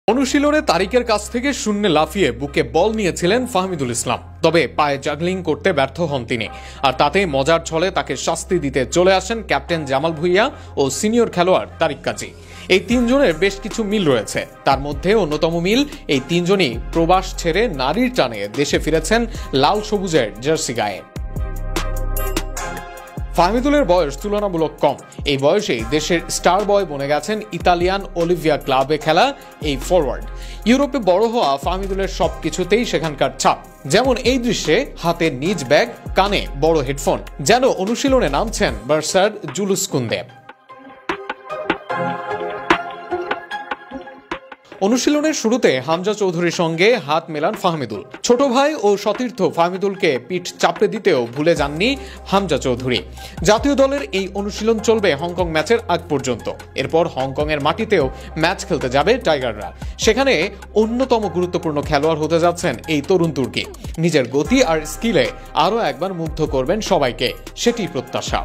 অনুশীলনে তারিকের কাছ থেকে শূন্যে লাফিয়ে বুকে বল নিয়েছিলেন ফাহমিদুল ইসলাম। তবে পায়ে জাগলিং করতে ব্যর্থ হন তিনি, আর তাতেই মজার ছলে তাকে শাস্তি দিতে চলে আসেন ক্যাপ্টেন জামাল ভুঁইয়া ও সিনিয়র খেলোয়াড় তারিক কাজী। এই তিনজনের বেশ কিছু মিল রয়েছে, তার মধ্যে অন্যতম মিল এই তিনজনই প্রবাস ছেড়ে নারীর টানে দেশে ফিরেছেন লাল সবুজের জার্সি গায়ে। ফাহমিদুলের বয়স তুলনামূলক কম, এই বয়সেই দেশের স্টার বয় বনে গেছেন ইতালিয়ান অলিভিয়া ক্লাবে খেলা এই ফরওয়ার্ড। ইউরোপে বড় হওয়া ফাহমিদুলের সবকিছুতেই সেখানকার ছাপ, যেমন এই দৃশ্যে হাতে নিজ ব্যাগ, কানে বড় হেডফোন, যেন অনুশীলনে নামছেন বার্সার জুলুস কুন্দে। অনুশীলনের শুরুতে হামজা চৌধুরীর সঙ্গে হাত মেলান ফাহমিদুল। ছোট ভাই ও সতীর্থ ফাহমিদুলকে পিঠ চাপড়ে দিতেও ভুলে যাননি হামজা চৌধুরী। জাতীয় দলের এই অনুশীলন চলবে হংকং ম্যাচের আগ পর্যন্ত। এরপর হংকংয়ের মাটিতেও ম্যাচ খেলতে যাবে টাইগাররা। সেখানে অন্যতম গুরুত্বপূর্ণ খেলোয়াড় হতে যাচ্ছেন এই তরুণ তুর্কি। নিজের গতি আর স্কিলে আরও একবার মুগ্ধ করবেন সবাইকে, সেটি প্রত্যাশা।